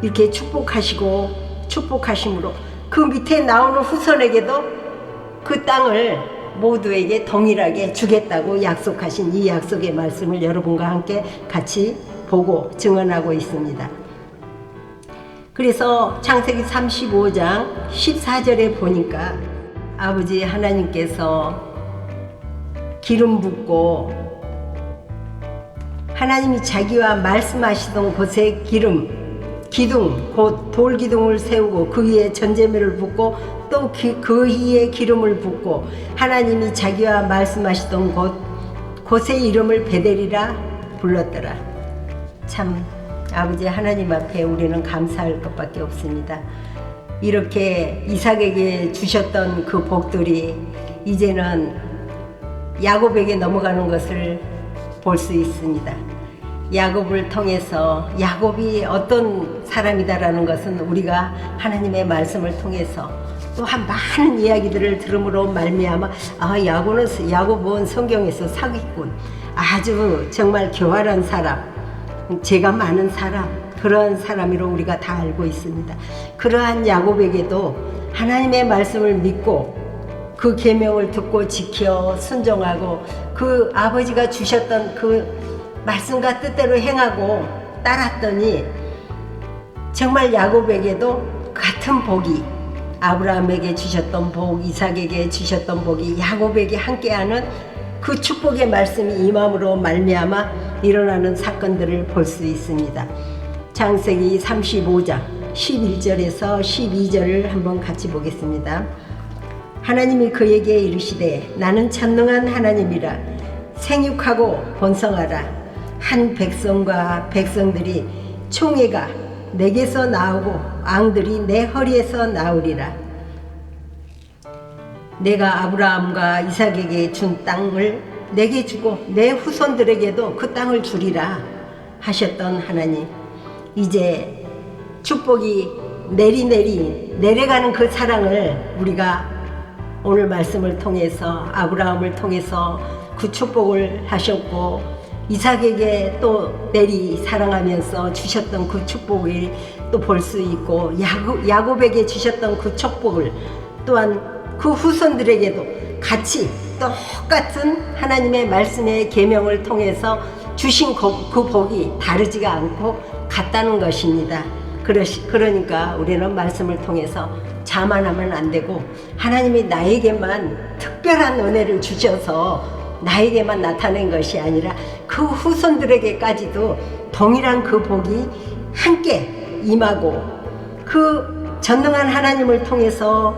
이렇게 축복하심으로 그 밑에 나오는 후손에게도 그 땅을 모두에게 동일하게 주겠다고 약속하신 이 약속의 말씀을 여러분과 함께 같이 보고 증언하고 있습니다. 그래서 창세기 35장 14절에 보니까 아버지 하나님께서 기름 붓고 하나님이 자기와 말씀하시던 곳에 기둥 곧 돌기둥을 세우고 그 위에 전제물을 붓고 또 그 위에 기름을 붓고 하나님이 자기와 말씀하시던 곳의 이름을 베델이라 불렀더라. 참 아버지 하나님 앞에 우리는 감사할 것밖에 없습니다. 이렇게 이삭에게 주셨던 그 복들이 이제는 야곱에게 넘어가는 것을 볼 수 있습니다. 야곱을 통해서 야곱이 어떤 사람이다라는 것은 우리가 하나님의 말씀을 통해서 또한 많은 이야기들을 들음으로 말미암아 야곱은 성경에서 사기꾼, 아주 정말 교활한 사람, 죄가 많은 사람, 그런 사람으로 우리가 다 알고 있습니다. 그러한 야곱에게도 하나님의 말씀을 믿고 그 계명을 듣고 지켜 순종하고 그 아버지가 주셨던 그 말씀과 뜻대로 행하고 따랐더니 정말 야곱에게도 같은 복이 아브라함에게 주셨던 복, 이삭에게 주셨던 복이 야곱에게 함께하는 그 축복의 말씀이 임함으로 말미암아 일어나는 사건들을 볼 수 있습니다. 창세기 35장 11절에서 12절을 한번 같이 보겠습니다. 하나님이 그에게 이르시되 나는 전능한 하나님이라 생육하고 번성하라. 한 백성과 백성들이 총회가 내게서 나오고 앙들이 내 허리에서 나오리라. 내가 아브라함과 이삭에게 준 땅을 내게 주고 내 후손들에게도 그 땅을 주리라 하셨던 하나님, 이제 축복이 내려가는 그 사랑을 우리가 오늘 말씀을 통해서 아브라함을 통해서 그 축복을 하셨고 이삭에게 또 사랑하면서 주셨던 그 축복을 또 볼 수 있고 야곱에게 주셨던 그 축복을 또한 그 후손들에게도 같이 똑같은 하나님의 말씀의 계명을 통해서 주신 그 복이 다르지가 않고 같다는 것입니다. 그러니까 우리는 말씀을 통해서 자만하면 안 되고 하나님이 나에게만 특별한 은혜를 주셔서 나에게만 나타낸 것이 아니라 그 후손들에게까지도 동일한 그 복이 함께 임하고 그 전능한 하나님을 통해서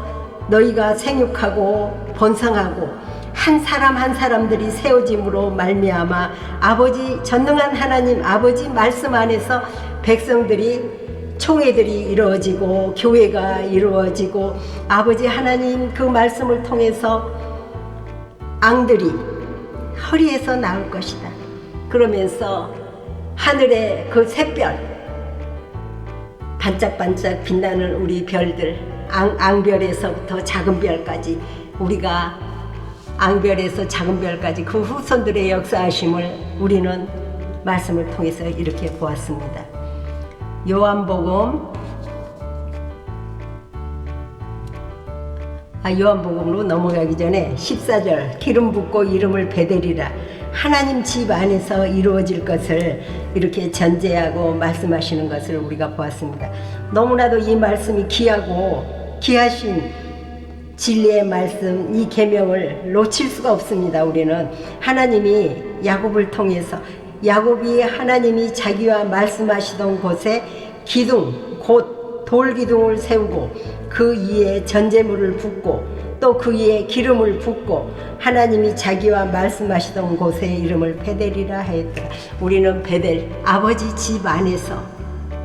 너희가 생육하고 번성하고 한 사람 한 사람들이 세워짐으로 말미암아 아버지 전능한 하나님 아버지 말씀 안에서 백성들이 총회들이 이루어지고 교회가 이루어지고 아버지 하나님 그 말씀을 통해서 앙들이 허리에서 나올 것이다. 그러면서 하늘의 그 샛별 반짝반짝 빛나는 우리 별들, 앙별에서부터 작은 별까지, 우리가 앙별에서 작은 별까지 그 후손들의 역사하심을 우리는 말씀을 통해서 이렇게 보았습니다. 요한복음으로 넘어가기 전에 14절, 기름 붓고 이름을 베델이라, 하나님 집 안에서 이루어질 것을 이렇게 전제하고 말씀하시는 것을 우리가 보았습니다. 너무나도 이 말씀이 귀하고 귀하신 진리의 말씀, 이 계명을 놓칠 수가 없습니다. 우리는 하나님이 야곱을 통해서, 야곱이 하나님이 자기와 말씀하시던 곳에 기둥, 곧 돌기둥을 세우고 그 위에 전제물을 붓고 또 그 위에 기름을 붓고 하나님이 자기와 말씀하시던 곳의 이름을 베델이라 하였더라. 우리는 베델, 아버지 집 안에서,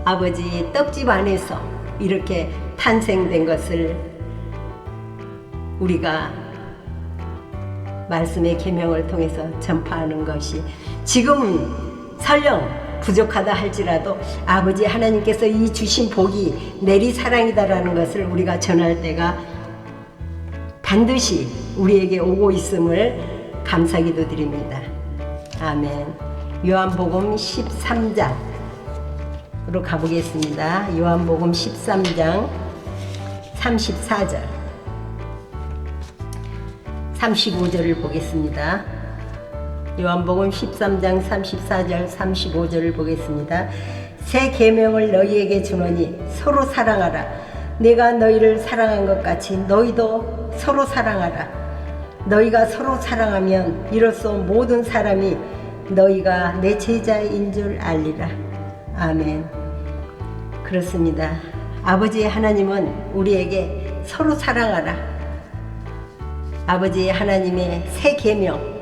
아버지의 떡집 안에서 이렇게 탄생된 것을 우리가 말씀의 계명을 통해서 전파하는 것이, 지금은 설령 부족하다 할지라도 아버지 하나님께서 이 주신 복이 내리사랑이다라는 것을 우리가 전할 때가 반드시 우리에게 오고 있음을 감사기도 드립니다. 아멘. 요한복음 13장으로 가보겠습니다. 요한복음 13장 34절 35절을 보겠습니다. 요한복음 13장 34절 35절을 보겠습니다. 새 계명을 너희에게 주노니 서로 사랑하라. 내가 너희를 사랑한 것 같이 너희도 서로 사랑하라. 너희가 서로 사랑하면 이로써 모든 사람이 너희가 내 제자인 줄 알리라. 아멘. 그렇습니다. 아버지 하나님은 우리에게 서로 사랑하라. 아버지 하나님의 새 계명,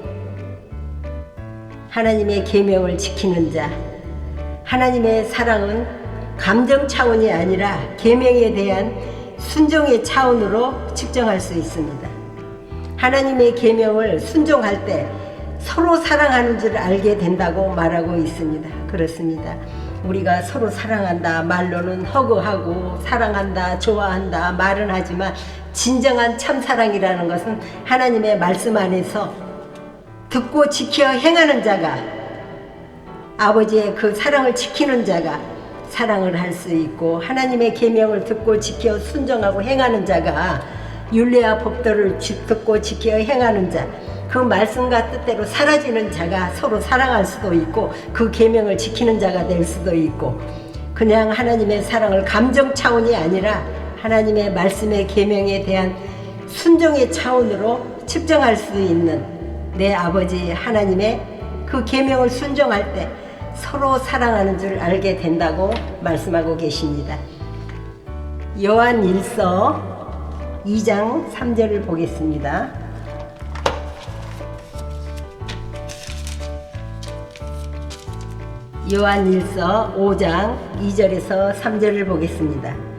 하나님의 계명을 지키는 자, 하나님의 사랑은 감정 차원이 아니라 계명에 대한 순종의 차원으로 측정할 수 있습니다. 하나님의 계명을 순종할 때 서로 사랑하는 줄 알게 된다고 말하고 있습니다. 그렇습니다. 우리가 서로 사랑한다 말로는 허구하고 사랑한다 좋아한다 말은 하지만 진정한 참사랑이라는 것은 하나님의 말씀 안에서 듣고 지켜 행하는 자가, 아버지의 그 사랑을 지키는 자가 사랑을 할 수 있고, 하나님의 계명을 듣고 지켜 순종하고 행하는 자가 율례와 법도를 듣고 지켜 행하는 자, 그 말씀과 뜻대로 사라지는 자가 서로 사랑할 수도 있고 그 계명을 지키는 자가 될 수도 있고, 그냥 하나님의 사랑을 감정 차원이 아니라 하나님의 말씀의 계명에 대한 순종의 차원으로 측정할 수 있는 내 아버지 하나님의 그 계명을 순종할 때 서로 사랑하는 줄 알게 된다고 말씀하고 계십니다. 요한일서 2장 3절을 보겠습니다. 요한일서 5장 2절에서 3절을 보겠습니다.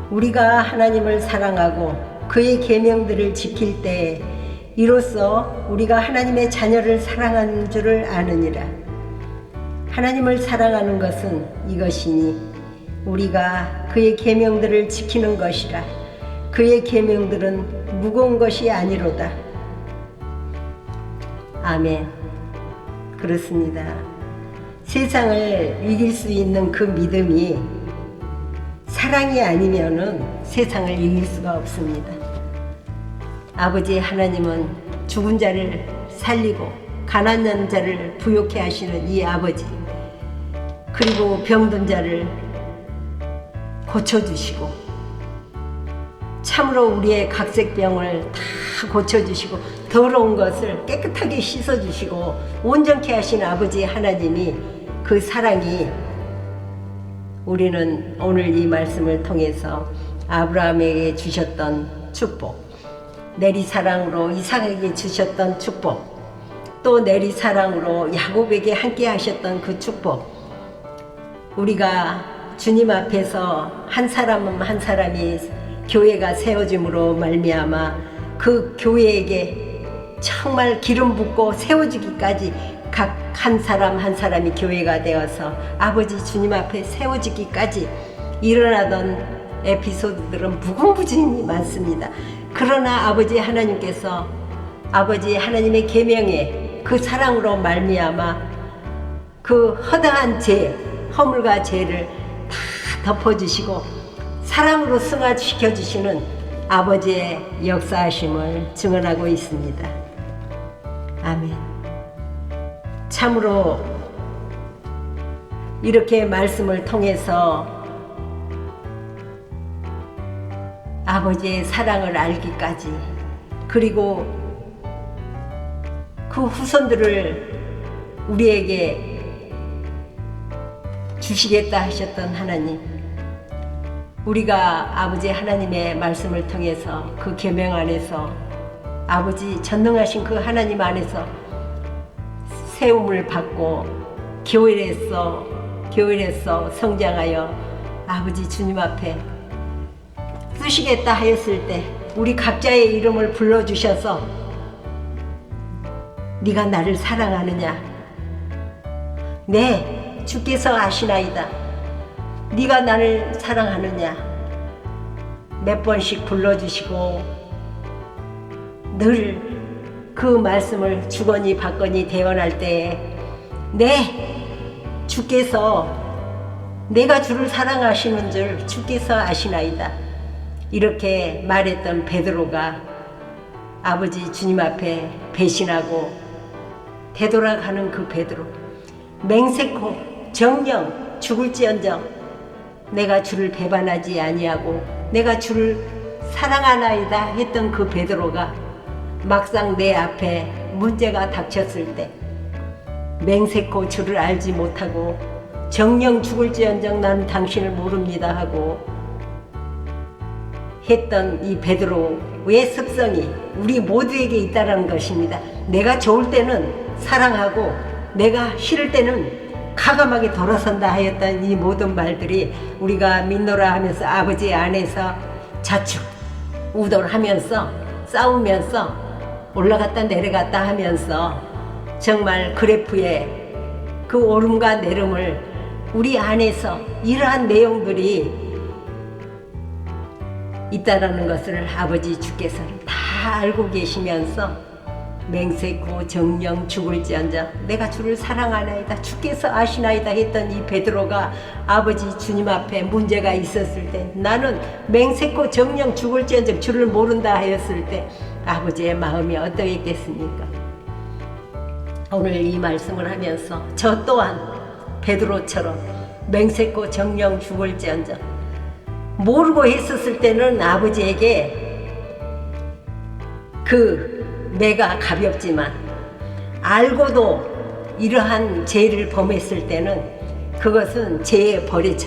우리가 하나님을 사랑하고 그의 계명들을 지킬 때에 이로써 우리가 하나님의 자녀를 사랑하는 줄을 아느니라. 하나님을 사랑하는 것은 이것이니 우리가 그의 계명들을 지키는 것이라. 그의 계명들은 무거운 것이 아니로다. 아멘. 그렇습니다. 세상을 이길 수 있는 그 믿음이 사랑이 아니면은 세상을 이길 수가 없습니다. 아버지 하나님은 죽은 자를 살리고 가난한 자를 부욕해 하시는 이 아버지, 그리고 병든 자를 고쳐주시고 참으로 우리의 각색병을 다 고쳐주시고 더러운 것을 깨끗하게 씻어주시고 온전케 하신 아버지 하나님이, 그 사랑이 우리는 오늘 이 말씀을 통해서 아브라함에게 주셨던 축복, 내리사랑으로 이삭에게 주셨던 축복, 또 내리사랑으로 야곱에게 함께 하셨던 그 축복, 우리가 주님 앞에서 한 사람 한 사람이 교회가 세워짐으로 말미암아 그 교회에게 정말 기름 붓고 세워지기까지 각 한 사람 한 사람이 교회가 되어서 아버지 주님 앞에 세워지기까지 일어나던 에피소드들은 무궁무진히 많습니다. 그러나 아버지 하나님께서 아버지 하나님의 계명에 그 사랑으로 말미암아 그 허다한 죄, 허물과 죄를 다 덮어주시고 사랑으로 승화시켜주시는 아버지의 역사하심을 증언하고 있습니다. 아멘. 참으로 이렇게 말씀을 통해서 아버지의 사랑을 알기까지, 그리고 그 후손들을 우리에게 주시겠다 하셨던 하나님, 우리가 아버지 하나님의 말씀을 통해서 그 계명 안에서 아버지 전능하신 그 하나님 안에서 세움을 받고 교회에서 성장하여 아버지 주님 앞에 쓰시겠다 하였을 때 우리 각자의 이름을 불러주셔서 네가 나를 사랑하느냐? 네, 주께서 아시나이다. 네가 나를 사랑하느냐? 몇 번씩 불러주시고 늘 그 말씀을 주거니 받거니 대언할 때에 네, 주께서 내가 주를 사랑하시는 줄 주께서 아시나이다. 이렇게 말했던 베드로가 아버지 주님 앞에 배신하고 되돌아가는 그 베드로, 맹세코 정령 죽을지언정 내가 주를 배반하지 아니하고 내가 주를 사랑하나이다 했던 그 베드로가 막상 내 앞에 문제가 닥쳤을 때 맹세코 주를 알지 못하고 정령 죽을지언정 나는 당신을 모릅니다 하고 했던 이 베드로의 습성이 우리 모두에게 있다는 것입니다. 내가 좋을 때는 사랑하고 내가 싫을 때는 가감하게 돌아선다 하였던 이 모든 말들이 우리가 믿노라 하면서 아버지 안에서 자축 우돌하면서 싸우면서 올라갔다 내려갔다 하면서 정말 그래프의 그 오름과 내림을 우리 안에서 이러한 내용들이 있다라는 것을 아버지 주께서는 다 알고 계시면서 맹세코 정령 죽을지언정 내가 주를 사랑하나이다 주께서 아시나이다 했던 이 베드로가 아버지 주님 앞에 문제가 있었을 때 나는 맹세코 정령 죽을지언정 주를 모른다 하였을 때 아버지의 마음이 어떠했겠습니까? 오늘 이 말씀을 하면서 저 또한 베드로처럼 맹세코 정령 죽을지언정 모르고 했었을 때는 아버지에게 그 내가 가볍지만 알고도 이러한 죄를 범했을 때는 그것은 죄의 벌의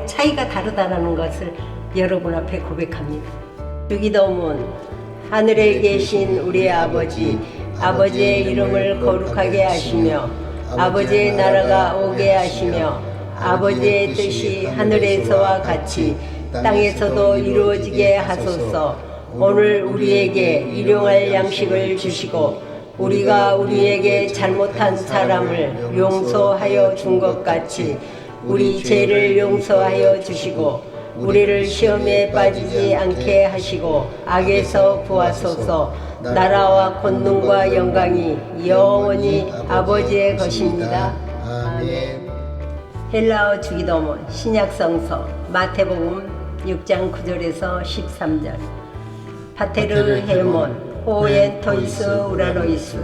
차이가 다르다는 것을 여러분 앞에 고백합니다. 주기도문. 하늘에 계신 우리 아버지, 아버지의 이름을 거룩하게 하시며 아버지의 나라가 오게 하시며 아버지의 뜻이 하늘에서와 같이 땅에서도 이루어지게 하소서. 오늘 우리에게 일용할 양식을 주시고 우리가 우리에게 잘못한 사람을 용서하여 준 것 같이 우리 죄를 용서하여 주시고 우리를 시험에 빠지지 않게 하시고 악에서 구하소서. 나라와 권능과 영광이 영원히 아버지의 것입니다. 아멘. 헬라어 주기도문 신약성서 마태복음 6장 9절에서 13절. 파테르 헤몬 호엔 토이스 우라노이스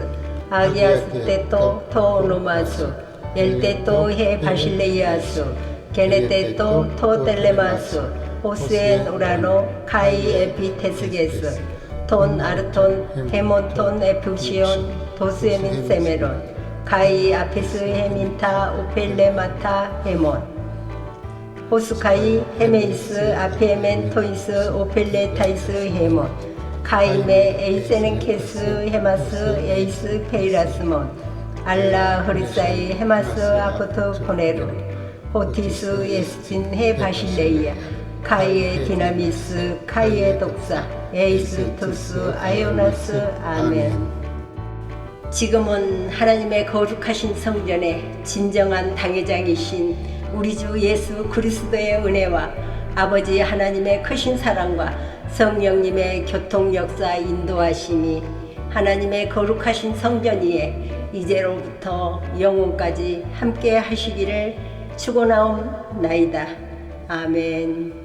아기아스 테토 토노마수 엘테토 헤 바실레이아수 게네테토 토 텔레마수 호스엔 우라노 카이 에피테스게스 톤 아르톤 헤몬톤 에프시온 도스에민 세메론 카이 아피스 헤민타 오펠레마타 헤몬 호스카이 헤메이스 아피에멘 토이스 오펠레타이스 헤몬 카이메 에이세넨케스 헤마스 에이스 페이라스몬 알라 흐리사이 헤마스 아포토 포네루 호티스 예스틴 헤 바실레이아 카이에 디나미스 카이에 독사 에이스 투스 아이오나스 아멘. 지금은 하나님의 거룩하신 성전에 진정한 당회장이신 우리 주 예수 그리스도의 은혜와 아버지 하나님의 크신 사랑과 성령님의 교통 역사 인도하심이 하나님의 거룩하신 성전 위에 이제로부터 영원까지 함께 하시기를 축원하옵나이다. 아멘.